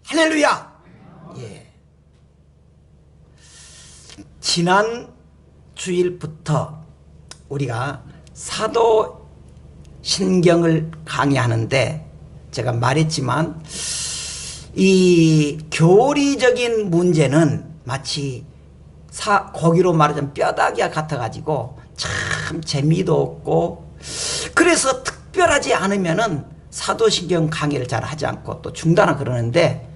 할렐루야. 예. 지난 주일부터 우리가 사도신경을 강의하는데 제가 말했지만 이 교리적인 문제는 마치 고기로 말하자면 뼈다귀와 같아가지고 참 재미도 없고, 그래서 특별하지 않으면은 사도신경 강의를 잘 하지 않고 또 중단하고 그러는데,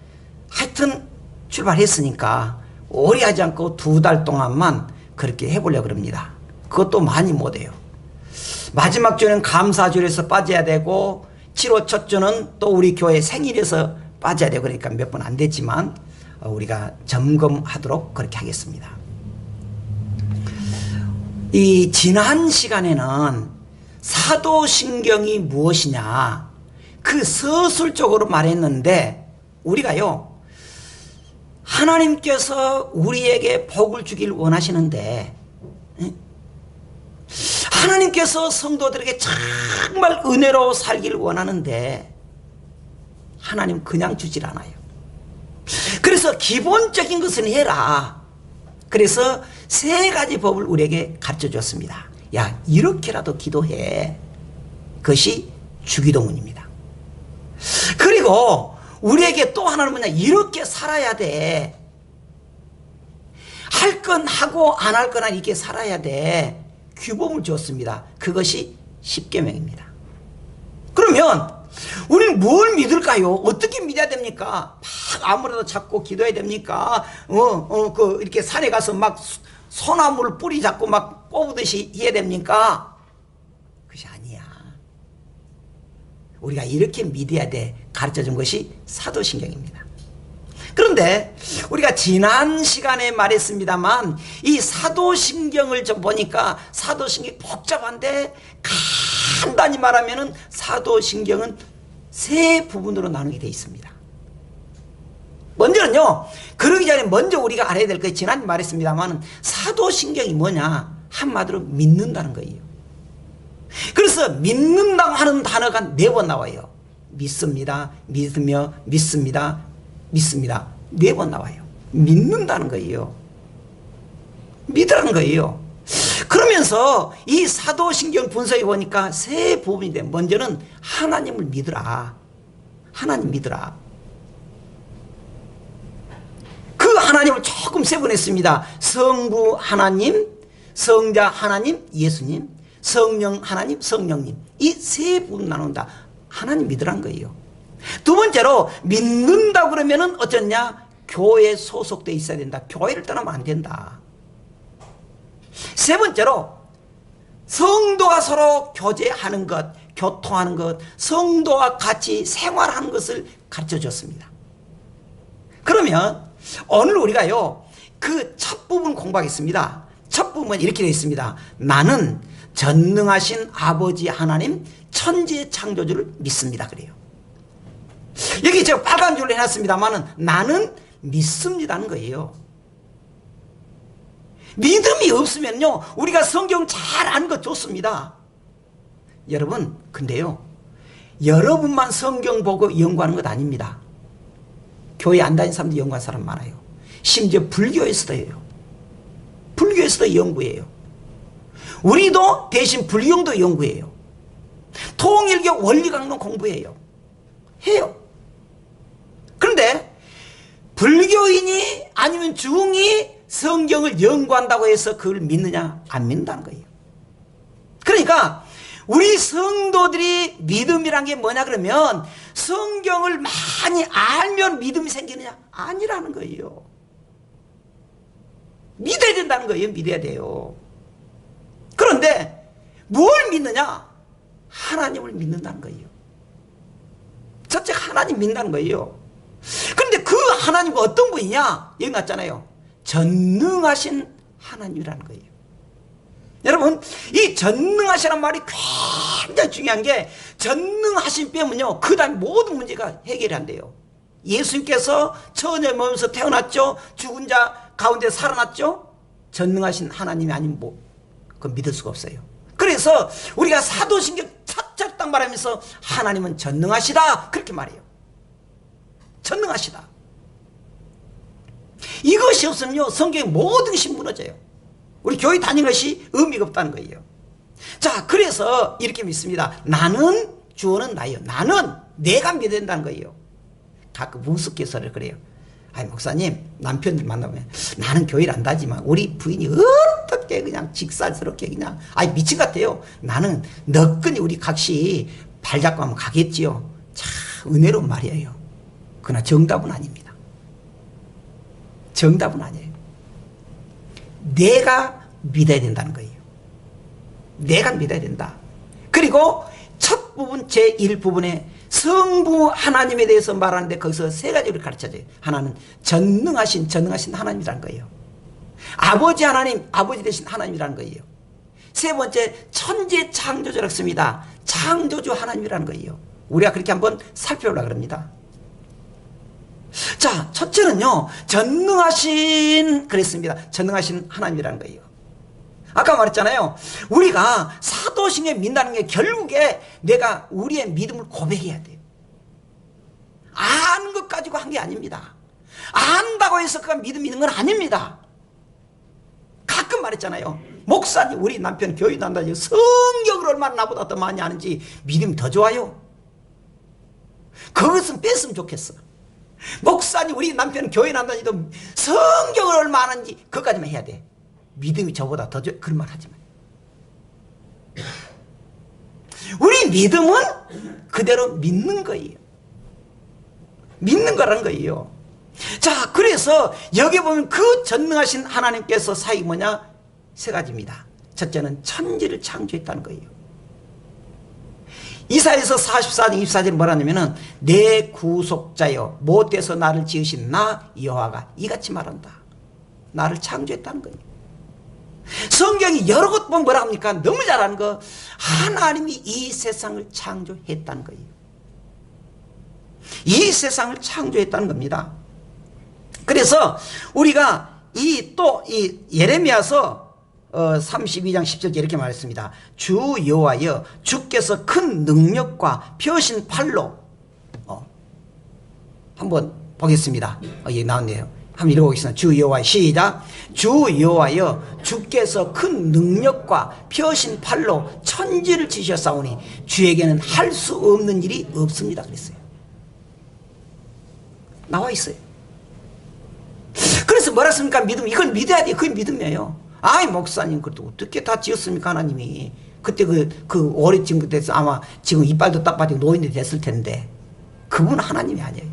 하여튼 출발했으니까 오래 하지 않고 2달 동안만 그렇게 해보려고 합니다. 그것도 많이 못해요. 마지막 주는 감사주일에서 빠져야 되고 7월 첫 주는 또 우리 교회 생일에서 빠져야 되고, 그러니까 몇 번 안 됐지만 우리가 점검하도록 그렇게 하겠습니다. 이 지난 시간에는 사도신경이 무엇이냐 그 서술적으로 말했는데, 우리가요 하나님께서 우리에게 복을 주길 원하시는데, 하나님께서 성도들에게 정말 은혜로 살길 원하는데 하나님 그냥 주질 않아요. 그래서 기본적인 것은 해라. 그래서 3가지 법을 우리에게 가르쳐 줬습니다. 야, 이렇게라도 기도해. 그것이 주기도문입니다. 그리고 우리에게 또 하나는 뭐냐, 이렇게 살아야 돼. 할 건 하고 안 할 거나 이렇게 살아야 돼. 규범을 줬습니다. 그것이 십계명입니다. 그러면 우리는 뭘 믿을까요? 어떻게 믿어야 됩니까? 막 아무래도 잡고 기도해야 됩니까? 이렇게 산에 가서 막 소나무를 뿌리 잡고 막 뽑듯이 해야 됩니까? 그것이 아니야. 우리가 이렇게 믿어야 돼. 가르쳐 준 것이 사도신경입니다. 그런데 우리가 지난 시간에 말했습니다만 이 사도신경을 좀 보니까 사도신경이 복잡한데, 간단히 말하면은 사도신경은 3 부분으로 나누게 되어 있습니다. 먼저는요, 그러기 전에 먼저 우리가 알아야 될 것이 지난 말했습니다만 사도신경이 뭐냐, 한마디로 믿는다는 거예요. 그래서 믿는다고 하는 단어가 4번 나와요. 믿습니다, 믿으며, 믿습니다, 믿습니다. 4번 나와요. 믿는다는 거예요. 믿으라는 거예요. 그러면서 이 사도신경 분석해 보니까 3 부분인데, 먼저는 하나님을 믿으라. 하나님 믿으라. 그 하나님을 조금 세분했습니다. 성부 하나님, 성자 하나님, 예수님, 성령 하나님, 성령님. 이 3 부분 나눈다. 하나님 믿으라는 거예요. 2번째로 믿는다 그러면은 어쩌냐, 교회에 소속돼 있어야 된다. 교회를 떠나면 안 된다. 3번째로 성도가 서로 교제하는 것, 교통하는 것, 성도와 같이 생활하는 것을 가르쳐 줬습니다. 그러면 오늘 우리가요 그 첫 부분 공부하겠습니다. 첫 부분은 이렇게 되어 있습니다. 나는 전능하신 아버지 하나님 천지 창조주를 믿습니다. 그래요. 여기 제가 빨간 줄로 해놨습니다만은 나는 믿습니다는 거예요. 믿음이 없으면요 우리가 성경 잘 아는 것 좋습니다. 여러분, 근데요 여러분만 성경 보고 연구하는 것 아닙니다. 교회 안 다니는 사람도 연구하는 사람 많아요. 심지어 불교에서도 해요. 불교에서도 연구해요. 우리도 대신 불경도 연구해요. 통일교 원리강론 공부해요. 해요. 그런데 불교인이 아니면 중이 성경을 연구한다고 해서 그걸 믿느냐? 안 믿는다는 거예요. 그러니까 우리 성도들이 믿음이란 게 뭐냐 그러면 성경을 많이 알면 믿음이 생기느냐? 아니라는 거예요. 믿어야 된다는 거예요. 믿어야 돼요. 그런데 뭘 믿느냐? 하나님을 믿는다는 거예요. 첫째 하나님 믿는다는 거예요. 그런데 그 하나님과 어떤 분이냐? 여기 났잖아요. 전능하신 하나님이라는 거예요. 여러분, 이 전능하시란 말이 굉장히 중요한 게, 전능하신 빼면요 그 다음 모든 문제가 해결이 안 돼요. 예수님께서 처녀의 몸에서 태어났죠. 죽은 자 가운데 살아났죠. 전능하신 하나님이 아니면 그건 믿을 수가 없어요. 그래서 그래서 우리가 사도신경 차차 딱 말하면서 하나님은 전능하시다 그렇게 말해요. 전능하시다. 이것이 없으면요 성경의 모든 것이 무너져요. 우리 교회 다니는 것이 의미가 없다는 거예요. 자, 그래서 이렇게 믿습니다. 나는 주어는 나예요. 나는 내가 믿어야 된다는 거예요. 가끔 우습게서를 그래요. 아니 목사님 남편들 만나면 나는 교회를 안 다니지만 우리 부인이 어떻게 그냥 직살스럽게 그냥 아니 미친 것 같아요. 나는 너끈히 우리 각시 발잡고 하면 가겠지요. 참 은혜로운 말이에요. 그러나 정답은 아닙니다. 정답은 아니에요. 내가 믿어야 된다는 거예요. 내가 믿어야 된다. 그리고 첫 부분 제1부분에 성부 하나님에 대해서 말하는데 거기서 세 가지를 가르쳐줘요. 하나는 전능하신 하나님이라는 거예요. 아버지 하나님, 아버지 되신 하나님이라는 거예요. 세 번째 천지 창조주라고 씁니다. 창조주 하나님이라는 거예요. 우리가 그렇게 한번 살펴보려고 합니다. 자, 첫째는요 전능하신 그랬습니다. 전능하신 하나님이라는 거예요. 아까 말했잖아요. 우리가 사도신경 믿는다는 게 결국에 내가 우리의 믿음을 고백해야 돼요. 아는 것 가지고 한 게 아닙니다. 안다고 해서 그가 믿음 있는 건 아닙니다. 가끔 말했잖아요. 목사님 우리 남편 교회 난다니 성경을 얼마나 나보다 더 많이 아는지 믿음이 더 좋아요. 그것은 뺐으면 좋겠어. 목사님 우리 남편은 교회 난다니도 성경을 얼마나 아는지 그것까지만 해야 돼. 믿음이 저보다 더 그런 말 하지 마요. 우리 믿음은 그대로 믿는 거예요. 믿는 거란 거예요. 자, 그래서 여기 보면 그 전능하신 하나님께서 사역이 뭐냐? 세 가지입니다. 첫째는 천지를 창조했다는 거예요. 이사야서 44장 24절에 뭐라냐면은 내 구속자여 못돼서 나를 지으신 나 여호와가 이같이 말한다. 나를 창조했다는 거예요. 성경이 여러 곳 보면 뭐라 합니까? 너무 잘 아는 거 하나님이 이 세상을 창조했다는 거예요. 이 세상을 창조했다는 겁니다. 그래서 우리가 이 예레미야서 32장 10절 이렇게 말했습니다. 주 여호와여 주께서 큰 능력과 펴신 팔로 한번 보겠습니다. 여기 나왔네요. 한번 읽어보겠습니다. 주 여호와 시작. 주 여호와여 주께서 큰 능력과 펴신 팔로 천지를 지셨사오니 주에게는 할 수 없는 일이 없습니다 그랬어요. 나와 있어요. 그래서 뭐라 했습니까? 믿음. 이걸 믿어야 돼요. 그게 믿음이에요. 아이 목사님 그것도 어떻게 다 지었습니까 하나님이. 그때 그 오래 지금 됐어. 아마 지금 이빨도 딱 빠지고 노인이 됐을 텐데 그분은 하나님이 아니에요.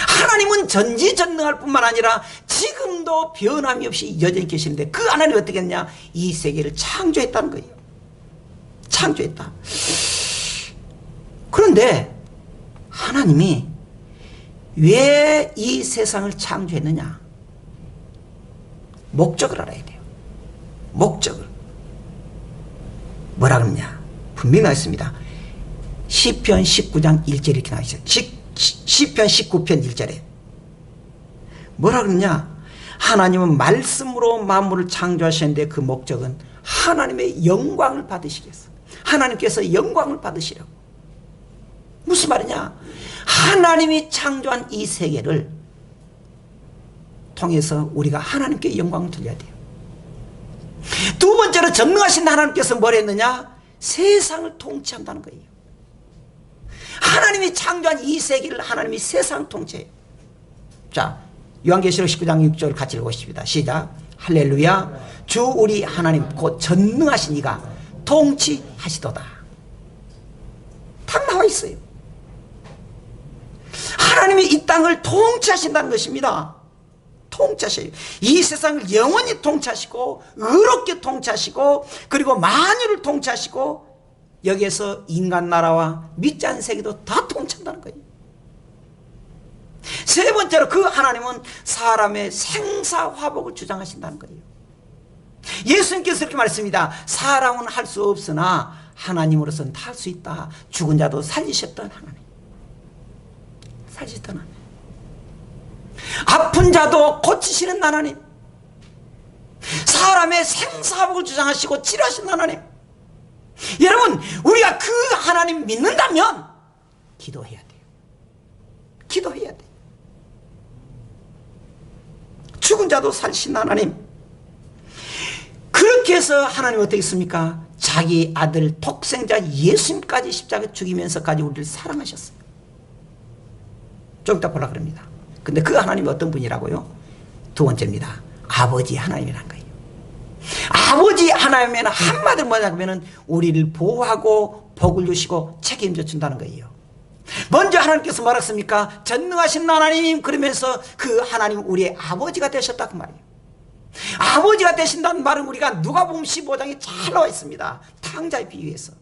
하나님은 전지전능할 뿐만 아니라 지금도 변함이 없이 여전히 계시는데 그 하나님이 어떻게 했냐? 이 세계를 창조했다는 거예요. 창조했다. 그런데 하나님이 왜 이 세상을 창조했느냐? 목적을 알아야 돼요. 목적을. 뭐라 그러냐? 분명히 나와 있습니다. 시편 19장 1절에 이렇게 나와 있어요. 시편 19편 1절에 뭐라 그러냐? 하나님은 말씀으로 만물을 창조하셨는데 그 목적은 하나님의 영광을 받으시겠어. 하나님께서 영광을 받으시라고. 무슨 말이냐? 하나님이 창조한 이 세계를 통해서 우리가 하나님께 영광을 돌려야 돼요. 두 번째로 전능하신 하나님께서 뭘 했느냐? 세상을 통치한다는 거예요. 하나님이 창조한 이 세계를 하나님이 세상 통치해요. 자, 요한계시록 19장 6절 같이 읽어보십니다. 시작. 할렐루야. 주 우리 하나님 곧 전능하신 이가 통치하시도다. 딱 나와 있어요. 하나님이 이 땅을 통치하신다는 것입니다. 통치하셔요. 이 세상을 영원히 통치하시고 의롭게 통치하시고 그리고 만유를 통치하시고 여기에서 인간 나라와 믿지 않는 세계도 다 통치한다는 거예요. 세 번째로 그 하나님은 사람의 생사화복을 주장하신다는 거예요. 예수님께서 이렇게 말했습니다. 사람은 할 수 없으나 하나님으로서는 다 할 수 있다. 죽은 자도 살리셨던 하나님. 살리셨던 하나님. 아픈 자도 고치시는 하나님. 사람의 생사복을 주장하시고 치료하신 하나님. 여러분, 우리가 그 하나님 믿는다면 기도해야 돼요. 기도해야 돼요. 죽은 자도 살신 하나님. 그렇게 해서 하나님 어떻게 했습니까? 자기 아들 독생자 예수님까지 십자가에 죽이면서까지 우리를 사랑하셨어요. 좀 이따 보라 그럽니다. 근데 그 하나님이 어떤 분이라고요? 두 번째입니다. 아버지 하나님이란 거예요. 아버지 하나님은 한마디로 뭐냐면 우리를 보호하고 복을 주시고 책임져 준다는 거예요. 먼저 하나님께서 말했습니까? 전능하신 하나님, 그러면서 그 하나님 우리의 아버지가 되셨다 그 말이에요. 아버지가 되신다는 말은 우리가 누가복음 15장에 잘 나와 있습니다. 탕자에 비유해서.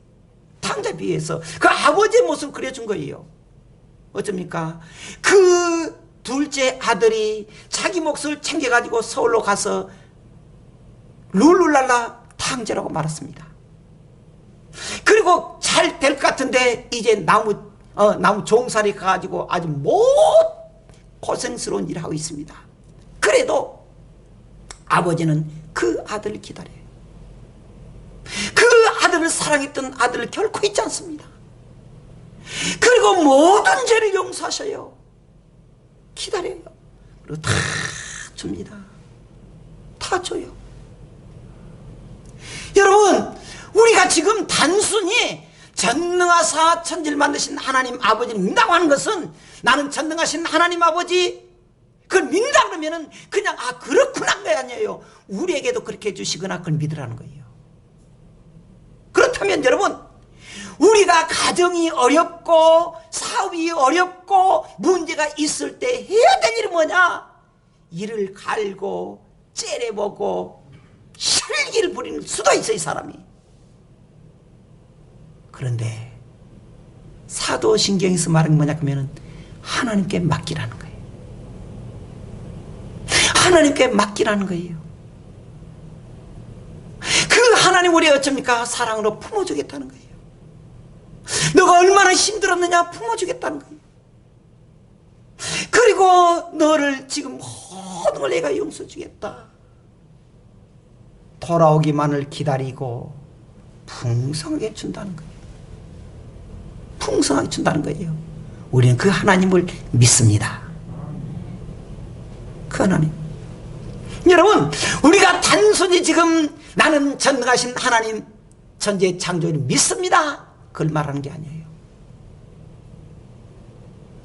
탕자에 비유해서 그 아버지의 모습을 그려준 거예요. 어쩝니까? 그 둘째 아들이 자기 몫을 챙겨가지고 서울로 가서 룰루랄라 탕자라고 말했습니다. 그리고 잘 될 것 같은데 이제 나무 종살이 가가지고 아주 고생스러운 일을 하고 있습니다. 그래도 아버지는 그 아들을 기다려요. 그 아들을 사랑했던 아들을 결코 잊지 않습니다. 그리고 모든 죄를 용서하셔요. 기다려요. 그리고 다 줍니다. 다 줘요. 여러분, 우리가 지금 단순히 전능하사 천지를 만드신 하나님 아버지를 믿는다고 하는 것은 나는 전능하신 하나님 아버지 그걸 믿는다 그러면은 그냥 그렇구나 게 아니에요. 우리에게도 그렇게 해주시거나 그걸 믿으라는 거예요. 그렇다면 여러분, 우리가 가정이 어렵고 사업이 어렵고 문제가 있을 때 해야 될 일은 뭐냐? 이를 갈고 째려보고 혈기를 부리는 수도 있어요, 이 사람이. 그런데 사도신경에서 말하는 게 뭐냐 하면 하나님께 맡기라는 거예요. 하나님께 맡기라는 거예요. 그 하나님 우리 어쩝니까? 사랑으로 품어주겠다는 거예요. 너가 얼마나 힘들었느냐 품어주겠다는 거예요. 그리고 너를 지금 모든 걸 내가 용서해 주겠다. 돌아오기만을 기다리고 풍성하게 준다는 거예요. 풍성하게 준다는 거예요. 우리는 그 하나님을 믿습니다. 그 하나님. 여러분, 우리가 단순히 지금 나는 전능하신 하나님 천지의 창조를 믿습니다, 그걸 말하는 게 아니에요.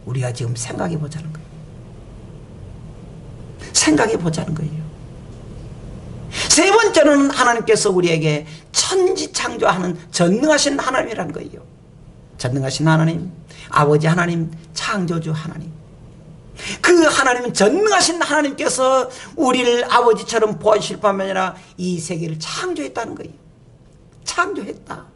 우리가 지금 생각해 보자는 거예요. 생각해 보자는 거예요. 세 번째는 하나님께서 우리에게 천지 창조하는 전능하신 하나님이라는 거예요. 전능하신 하나님, 아버지 하나님, 창조주 하나님. 그 하나님은 전능하신 하나님께서 우리를 아버지처럼 보아주실 뿐만 아니라 이 세계를 창조했다는 거예요. 창조했다.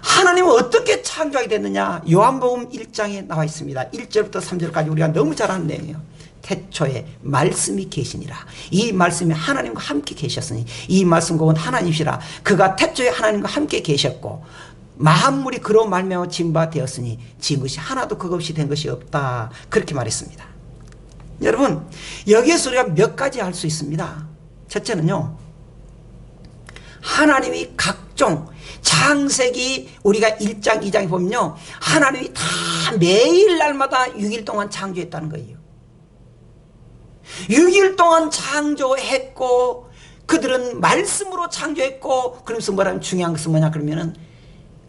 하나님은 어떻게 창조하게 됐느냐? 요한복음 1장에 나와 있습니다. 1절부터 3절까지 우리가 너무 잘 아는 내용이에요. 태초에 말씀이 계시니라. 이 말씀이 하나님과 함께 계셨으니 이 말씀 곧 하나님이시라. 그가 태초에 하나님과 함께 계셨고 만물이 그로 말미암아 지은 바 되었으니 지은 것이 하나도 그것 없이 된 것이 없다. 그렇게 말했습니다. 여러분, 여기에서 우리가 몇 가지 알 수 있습니다. 첫째는요, 하나님이 각종 창세기 우리가 1장 2장에 보면요, 하나님이 다 매일 날마다 6일 동안 창조했다는 거예요. 6일 동안 창조했고 그들은 말씀으로 창조했고, 그러면서 뭐라면 중요한 것은 뭐냐 그러면은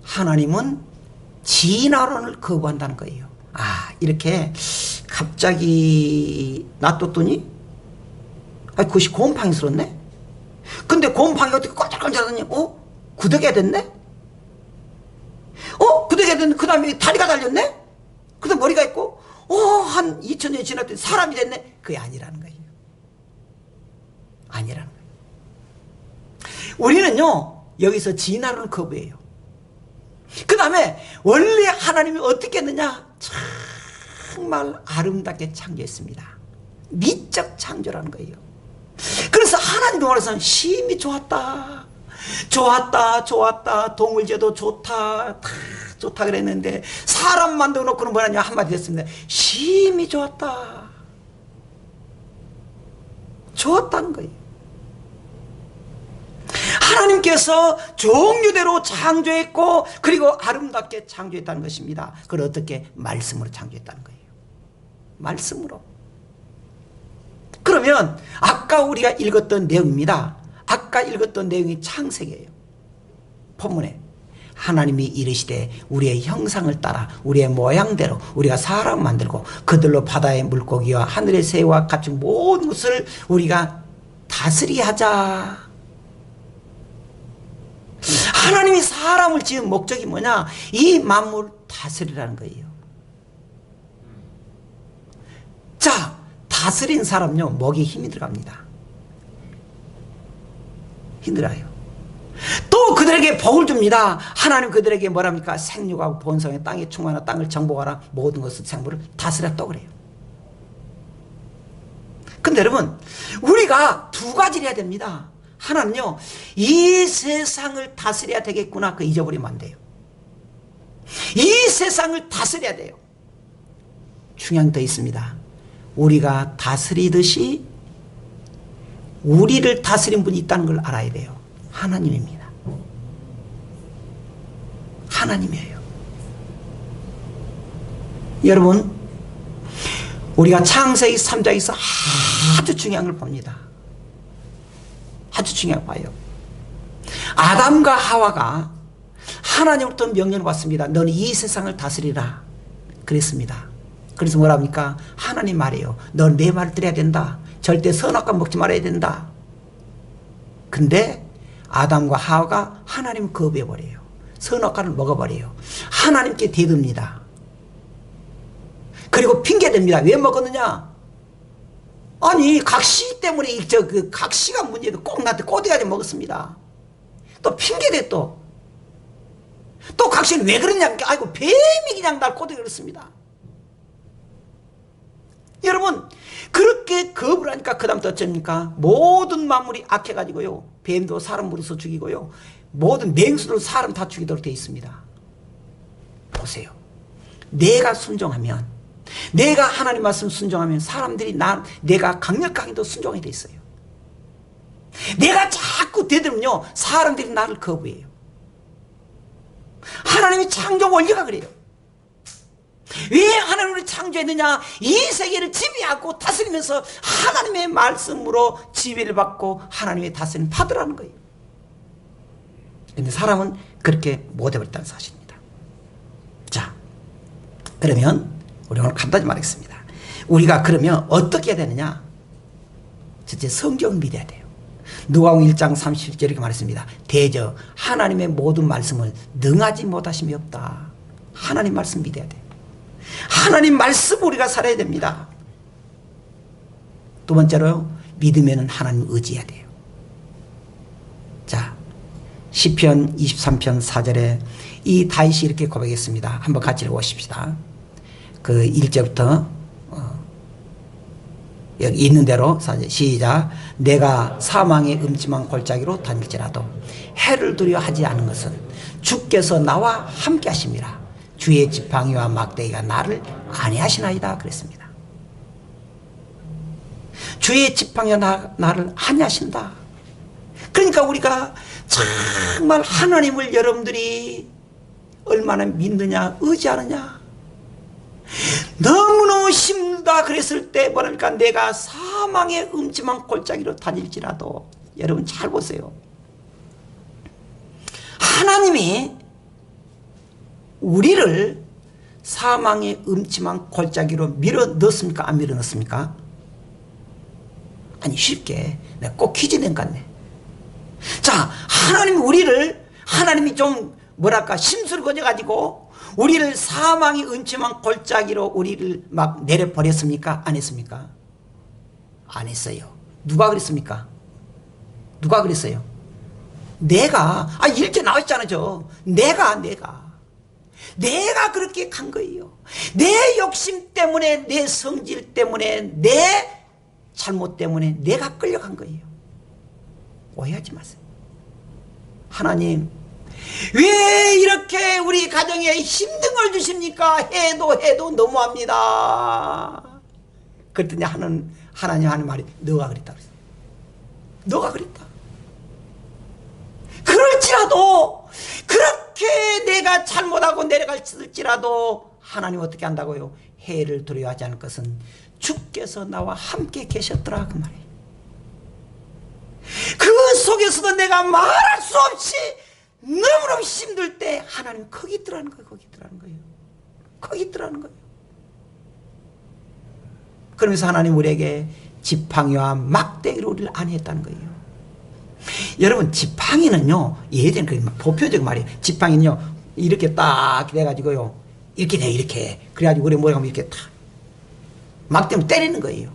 하나님은 진화론을 거부한다는 거예요. 이렇게 갑자기 놔뒀더니 그것이 곰팡이스럽네. 근데 곰팡이 어떻게 꼼짝꼼짝하더니 구더기가 됐네. 구더기가 됐네. 그 다음에 다리가 달렸네. 그 다음에 머리가 있고 한 2000년이 지났더니 사람이 됐네. 그게 아니라는 거예요. 아니라는 거예요. 우리는요 여기서 진화론을 거부해요. 그 다음에 원래 하나님이 어떻게 했느냐? 정말 아름답게 창조했습니다. 미적 창조라는 거예요. 그래서 하나님이 말해서 심히 좋았다. 좋았다. 좋았다. 동물제도 좋다. 다 좋다 그랬는데 사람 만들어 놓고는 뭐냐냐 한마디 했습니다. 심히 좋았다. 좋았다는 거예요. 하나님께서 종류대로 창조했고 그리고 아름답게 창조했다는 것입니다. 그걸 어떻게? 말씀으로 창조했다는 거예요. 말씀으로. 그러면 아까 우리가 읽었던 내용입니다. 아까 읽었던 내용이 창세기예요. 본문에 하나님이 이르시되 우리의 형상을 따라 우리의 모양대로 우리가 사람 만들고 그들로 바다의 물고기와 하늘의 새와 같이 모든 것을 우리가 다스리게 하자. 하나님이 사람을 지은 목적이 뭐냐? 이 만물을 다스리라는 거예요. 자, 다스린 사람요, 목에 힘이 들어갑니다. 힘들어요. 또 그들에게 복을 줍니다. 하나님 그들에게 뭐랍니까? 생육하고 번성의 땅에 충만한 땅을 정복하라. 모든 것을 생물을 다스려 또 그래요. 근데 여러분, 우리가 두 가지를 해야 됩니다. 하나는요, 이 세상을 다스려야 되겠구나. 그거 잊어버리면 안 돼요. 이 세상을 다스려야 돼요. 중요한 게 더 있습니다. 우리가 다스리듯이 우리를 다스린 분이 있다는 걸 알아야 돼요. 하나님입니다. 하나님이에요. 여러분, 우리가 창세기 3장에서 아주 중요한 걸 봅니다. 아주 중요한 걸 봐요. 아담과 하와가 하나님으로부터 명령을 받습니다. 너는 이 세상을 다스리라 그랬습니다. 그래서 뭐랍니까? 하나님 말이에요. 넌 내 말을 들어야 된다. 절대 선악과 먹지 말아야 된다. 근데 아담과 하와가 하나님을 거부해버려요. 선악과를 먹어버려요. 하나님께 대듭니다. 그리고 핑계댑니다. 왜 먹었느냐? 아니, 각시 때문에 그 각시가 문제도 꼭 나한테 꼬대가지고 먹었습니다. 또 핑계대 또 각시는 왜 그러냐? 아이고, 뱀이 그냥 날 꼬대가 그렇습니다. 여러분, 그렇게 거부를 하니까 그 다음부터 어쩝니까? 모든 만물이 악해가지고요, 뱀도 사람 물어서 죽이고요, 모든 맹수도 사람 다 죽이도록 되어 있습니다. 보세요. 내가 순종하면, 내가 하나님 말씀 순종하면 사람들이 내가 강력하게도 순종하게 돼 있어요. 내가 자꾸 대들면요, 사람들이 나를 거부해요. 하나님이 창조 원리가 그래요. 왜 하나님을 창조했느냐? 이 세계를 지배하고 다스리면서 하나님의 말씀으로 지배를 받고 하나님의 다스림을 받으라는 거예요. 그런데 사람은 그렇게 못해버렸다는 사실입니다. 자, 그러면 우리 오늘 간단히 말하겠습니다. 우리가 그러면 어떻게 해야 되느냐? 첫째, 성경을 믿어야 돼요. 누가복음 1장 37절 이렇게 말했습니다. 대저 하나님의 모든 말씀을 능하지 못하심이 없다. 하나님 말씀 믿어야 돼요. 하나님 말씀 우리가 살아야 됩니다. 두 번째로, 믿으면 하나님 의지해야 돼요. 자, 시편 23편 4절에 이 다윗이 이렇게 고백했습니다. 한번 같이 읽어보십시다. 그 1절부터 여기 있는 대로 시작. 내가 사망의 음침한 골짜기로 다닐지라도 해를 두려워하지 않은 것은 주께서 나와 함께 하심이라. 주의 지팡이와 막대기가 나를 안위하시나이다 그랬습니다. 주의 지팡이가 나를 안위하신다. 그러니까 우리가 정말 하나님을 여러분들이 얼마나 믿느냐, 의지하느냐. 너무너무 힘들다 그랬을 때 뭐랄까, 내가 사망의 음침한 골짜기로 다닐지라도, 여러분 잘 보세요. 하나님이 우리를 사망의 음침한 골짜기로 밀어 넣습니까? 안 밀어 넣습니까? 아니, 쉽게 내가 꼭 퀴즈 낸 것 같네. 자, 하나님이 우리를, 하나님이 좀 뭐랄까 심술을 거져가지고 우리를 사망의 음침한 골짜기로 우리를 막 내려버렸습니까? 안 했습니까? 안 했어요. 누가 그랬습니까? 누가 그랬어요? 내가, 이렇게 나와있잖아요. 내가 그렇게 간 거예요. 내 욕심 때문에, 내 성질 때문에, 내 잘못 때문에 내가 끌려간 거예요. 오해하지 마세요. 하나님, 왜 이렇게 우리 가정에 힘든 걸 주십니까? 해도 너무합니다. 그랬더니 하나님 하는 말이, 너가 그랬다 그랬어요. 너가 그랬다. 할지라도, 그렇게 내가 잘못하고 내려갈지라도 하나님 어떻게 한다고요? 해를 두려워하지 않을 것은 주께서 나와 함께 계셨더라, 그 말이에요. 그 속에서도 내가 말할 수 없이 너무너무 힘들 때 하나님 거기 있더라는 거예요. 거기 있더라는 거예요. 거기 있더라는 거예요. 그러면서 하나님 우리에게 지팡이와 막대기로 우리를 안위했다는 거예요. 여러분, 지팡이는요, 예전에 그 보표적 말이에요. 지팡이는요, 이렇게 딱 돼가지고요, 이렇게 돼, 이렇게. 그래가지고 우리 뭐라고 하면 이렇게 탁 막대면 때리는 거예요.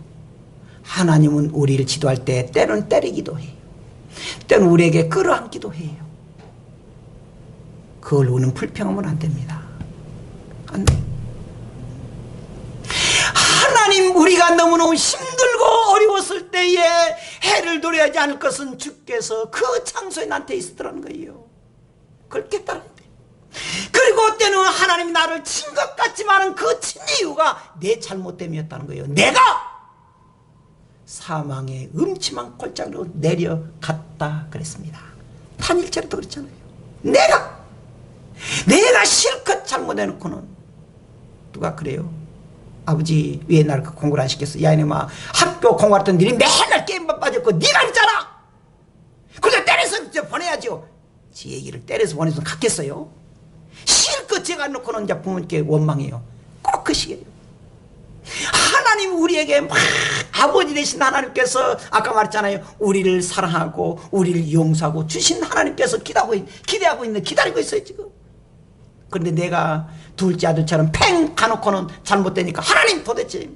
하나님은 우리를 지도할 때 때로는 때리기도 해요. 때로는 우리에게 끌어안기도 해요. 그걸 우리는 불평하면 안 됩니다. 안 돼요. 하나님, 우리가 너무너무 힘들고 어려웠을 때에 해를 두려워하지 않을 것은 주께서 그 장소에 나한테 있었더라는 거예요. 그걸 깨달아야 돼요. 그리고 때는 하나님이 나를 친 것 같지만 그 친 이유가 내 잘못 때문이었다는 거예요. 내가 사망의 음침한 골짜기로 내려갔다 그랬습니다. 탄일절에도 그랬잖아요. 내가 실컷 잘못해놓고는 누가 그래요? 아버지 왜 나를 공부를 안 시켰어? 야 이놈아, 학교 공부했던 일이 맨날 게임만 빠졌고 네가 그랬잖아. 그래서 때려서 보내야죠. 지 얘기를 때려서 보내서 갔겠어요? 실컷 제가 놓고는 이제 부모님께 원망해요. 꼭 그 시기예요. 하나님 우리에게 막 아버지 되신 하나님께서 아까 말했잖아요. 우리를 사랑하고 우리를 용서하고 주신 하나님께서 기다리고 있어요 지금. 그런데 내가 둘째 아들처럼 팽 가놓고는 잘못되니까 하나님 도대체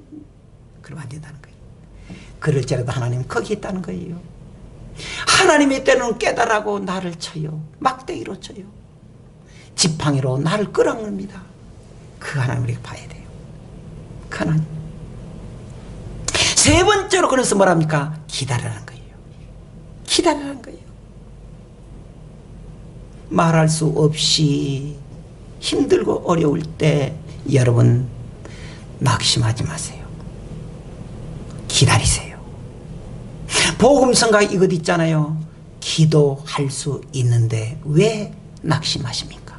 그러면 안 된다는 거예요. 그럴지라도 하나님 거기 있다는 거예요. 하나님이 때로는 깨달아고 나를 쳐요. 막대기로 쳐요. 지팡이로 나를 끌어안습니다. 그 하나님 우리가 봐야 돼요. 그 하나님. 세 번째로 그래서 뭐랍니까? 기다리라는 거예요. 기다리라는 거예요. 말할 수 없이 힘들고 어려울 때 여러분 낙심하지 마세요. 기다리세요. 복음성가 이것 있잖아요. 기도할 수 있는데 왜 낙심하십니까?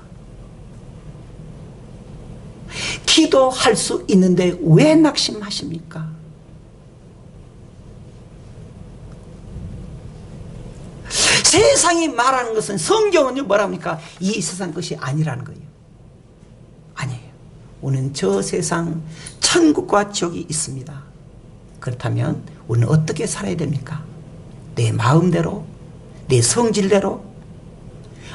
기도할 수 있는데 왜 낙심하십니까? 세상이 말하는 것은, 성경은요 뭐랍니까? 이 세상 것이 아니라는 거예요. 아니에요. 우리는 저 세상 천국과 지옥이 있습니다. 그렇다면 우리는 어떻게 살아야 됩니까? 내 마음대로, 내 성질대로,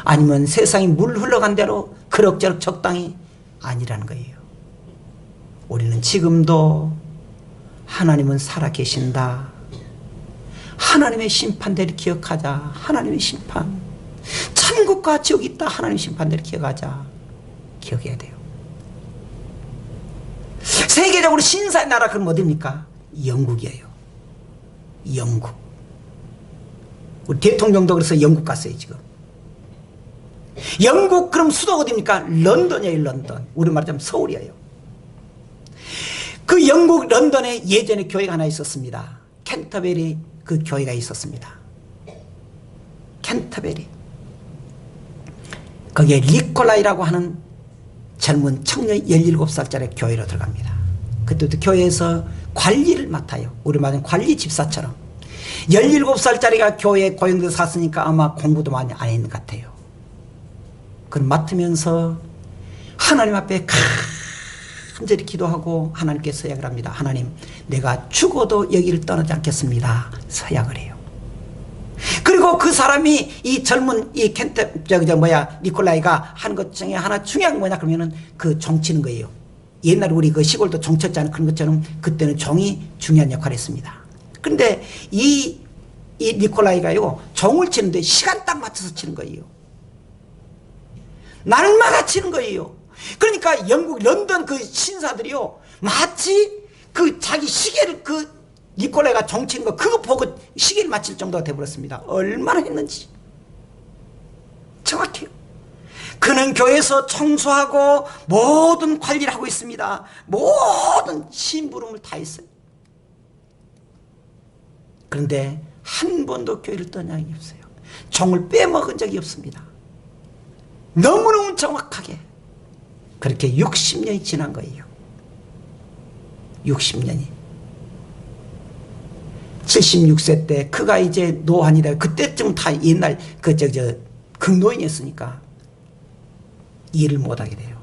아니면 세상이 물 흘러간 대로 그럭저럭 적당히 아니라는 거예요. 우리는 지금도 하나님은 살아계신다. 하나님의 심판대를 기억하자. 하나님의 심판. 천국과 지옥이 있다. 하나님의 심판대를 기억하자. 기억해야 돼요. 세계적으로 신사의 나라 그럼 어디입니까? 영국이에요. 영국. 우리 대통령도 그래서 영국 갔어요 지금. 영국 그럼 수도 어디입니까? 런던이에요. 런던. 우리 말하자면 서울이에요. 그 영국 런던에 예전에 교회가 하나 있었습니다. 캔터베리 그 교회가 있었습니다. 캔터베리. 거기에 니콜라이라고 하는 젊은 청년 17살짜리 교회로 들어갑니다. 그때도 교회에서 관리를 맡아요. 우리 말하는 관리 집사처럼. 17살짜리가 교회에 고용돼서 샀으니까 아마 공부도 많이 안 했는 것 같아요. 그걸 맡으면서 하나님 앞에 간절히 기도하고 하나님께 서약을 합니다. 하나님, 내가 죽어도 여기를 떠나지 않겠습니다. 서약을 해요. 그리고 그 사람이 이 젊은 이 니콜라이가 한 것 중에 하나 중요한 게 뭐냐 그러면은 그 종치는 거예요. 옛날에 우리 그 시골도 종 쳤잖아요. 그런 것처럼 그때는 종이 중요한 역할을 했습니다. 그런데 이 니콜라이가요, 종을 치는데 시간 딱 맞춰서 치는 거예요. 날마다 치는 거예요. 그러니까 영국 런던 그 신사들이요, 마치 그 자기 시계를 그 니콜라이가 종치는 거 그거 보고 시계를 맞출 정도가 되어버렸습니다. 얼마나 했는지 정확해요. 그는 교회에서 청소하고 모든 관리를 하고 있습니다. 모든 심부름을 다 했어요. 그런데 한 번도 교회를 떠난 적이 없어요. 종을 빼먹은 적이 없습니다. 너무너무 정확하게 그렇게 60년이 지난 거예요. 60년이. 76세 때 그가 이제 노환이다. 그때쯤 다 옛날 극노인이었으니까 일을 못하게 돼요.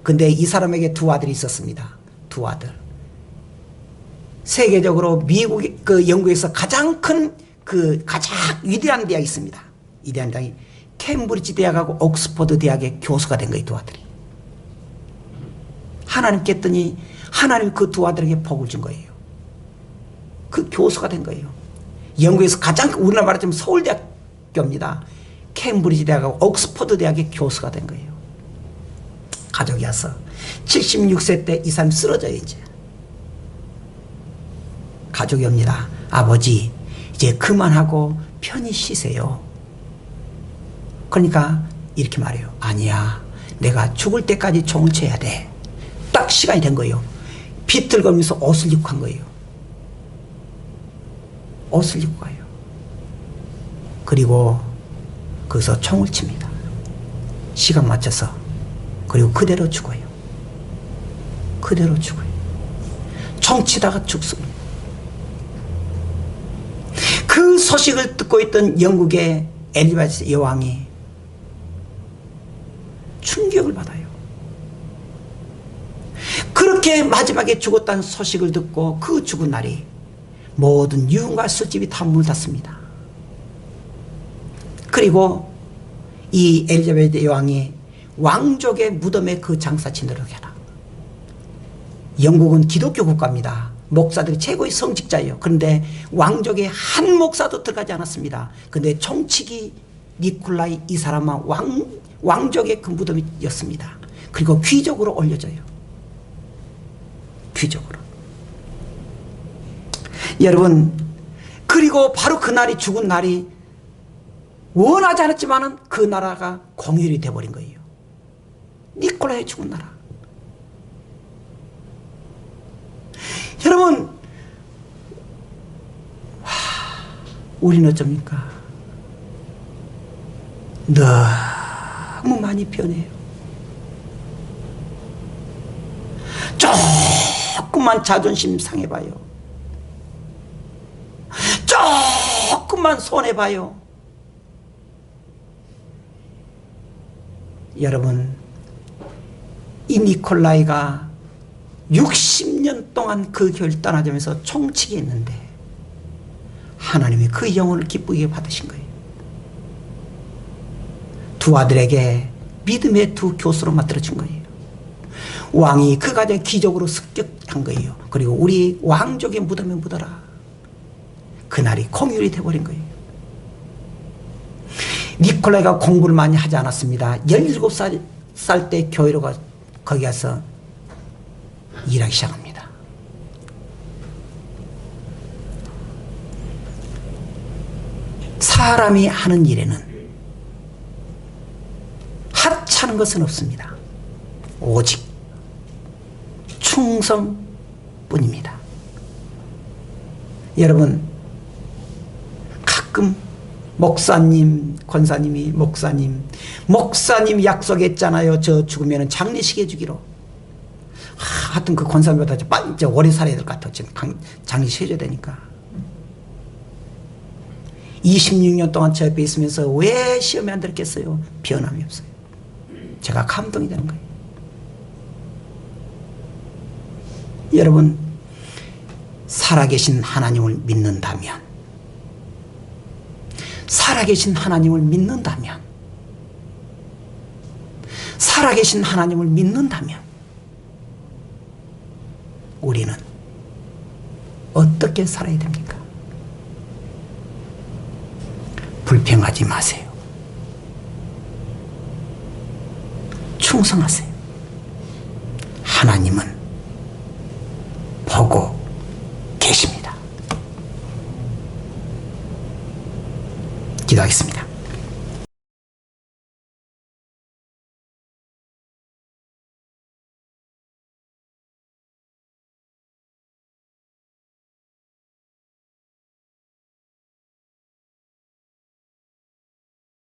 근데 이 사람에게 두 아들이 있었습니다. 두 아들. 세계적으로 미국, 영국에서 가장 큰 가장 위대한 대학이 있습니다. 위대한 대학이 캠브리지 대학하고 옥스퍼드 대학의 교수가 된 거예요. 두 아들이. 하나님 깼더니 하나님이 그 두 아들에게 복을 준 거예요. 그 교수가 된 거예요. 영국에서 가장 우리나라 말하자면 서울대학교입니다. 캠브리지 대학하고 옥스퍼드 대학의 교수가 된 거예요. 가족이 와서 76세 때 이 사람이 쓰러져요. 이제 가족이 옵니다. 아버지 이제 그만하고 편히 쉬세요. 그러니까 이렇게 말해요. 아니야, 내가 죽을 때까지 종을 쳐야 돼. 딱 시간이 된 거예요. 비틀거리면서 옷을 입고 간 거예요. 옷을 입고 가요. 그리고 거기서 총을 칩니다. 시간 맞춰서. 그리고 그대로 죽어요. 그대로 죽어요. 총 치다가 죽습니다. 그 소식을 듣고 있던 영국의 엘리자베스 여왕이 충격을 받아요. 그렇게 마지막에 죽었다는 소식을 듣고 그 죽은 날이 모든 유흥과 술집이 다 문을 닫습니다. 그리고 이 엘리자베스 여왕이 왕족의 무덤에 그 장사 지내도록 해라. 영국은 기독교 국가입니다. 목사들이 최고의 성직자예요. 그런데 왕족의 한 목사도 들어가지 않았습니다. 그런데 총치기 니콜라이 이 사람은 왕족의 그 무덤이었습니다. 그리고 귀족으로 올려져요. 귀족으로. 여러분, 그리고 바로 그날이 죽은 날이 원하지 않았지만은 그 나라가 공휴일이 되어버린 거예요. 니콜라의 죽은 나라. 여러분, 우리는 어쩝니까? 너무 많이 변해요. 조금만 자존심 상해봐요. 조금만 손해봐요. 여러분, 이 니콜라이가 60년 동안 그 교회를 떠나자면서 총치기 했는데 하나님이 그 영혼을 기쁘게 받으신 거예요. 두 아들에게 믿음의 두 교수로 만들어준 거예요. 왕이 그 가정에 기적으로 습격한 거예요. 그리고 우리 왕족의 무덤에 묻어라. 그날이 공휴일이 되어버린 거예요. 니콜라이가 공부를 많이 하지 않았습니다. 17살 때 교회로 거기 가서 일하기 시작합니다. 사람이 하는 일에는 하찮은 것은 없습니다. 오직 충성뿐입니다. 여러분, 가끔 목사님, 권사님이 목사님 약속했잖아요. 저 죽으면 장례식 해주기로. 하여튼 그 권사님보다 빨리 오래 살아야 될 것 같아요. 지금 장례식 해줘야 되니까. 26년 동안 저 옆에 있으면서 왜 시험에 안 들었겠어요? 변함이 없어요. 제가 감동이 되는 거예요. 여러분, 살아계신 하나님을 믿는다면, 살아계신 하나님을 믿는다면, 살아계신 하나님을 믿는다면, 우리는 어떻게 살아야 됩니까? 불평하지 마세요. 충성하세요. 하나님은 보고 계십니다. 기도하겠습니다.